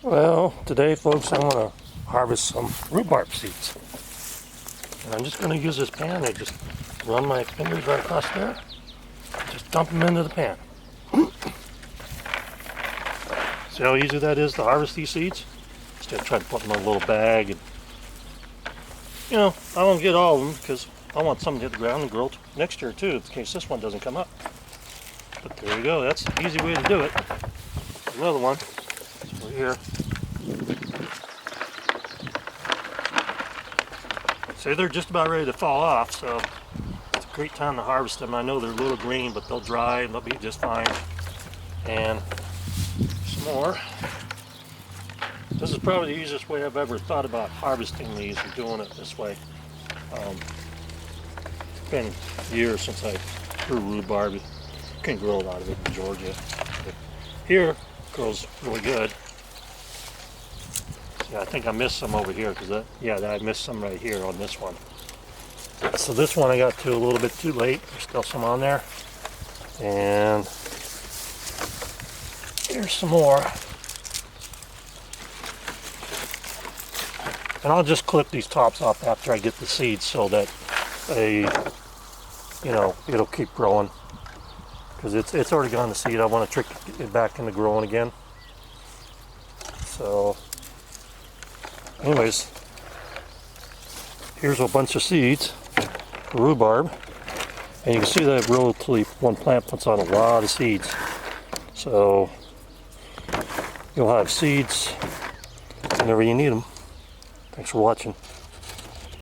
Well, today folks, I'm going to harvest some rhubarb seeds. And I'm just going to use this pan and just run my fingers right across there. Just dump them into the pan. See how easy that is to harvest these seeds? Instead of trying to put them in a little bag. And, you know, I won't get all of them because I want some to hit the ground and grow next year too, in case this one doesn't come up. But there you go, that's an easy way to do it. Another one. So here. See, they're just about ready to fall off, so it's a great time to harvest them. I know they're a little green, but they'll dry and they'll be just fine. And some more. This is probably the easiest way I've ever thought about harvesting these and doing it this way. It's been years since I grew rhubarb. You can grow a lot of it in Georgia. But here, it grows really good. Yeah, I think I missed some over here because I missed some right here on this one. So this one I got to a little bit too late. There's still some on there. And here's some more. And I'll just clip these tops off after I get the seeds so that it'll keep growing. Because it's already gone to seed. I want to trick it back into growing again. So anyways, here's a bunch of seeds for rhubarb, and you can see that relatively one plant puts out a lot of seeds. So you'll have seeds whenever you need them. Thanks for watching.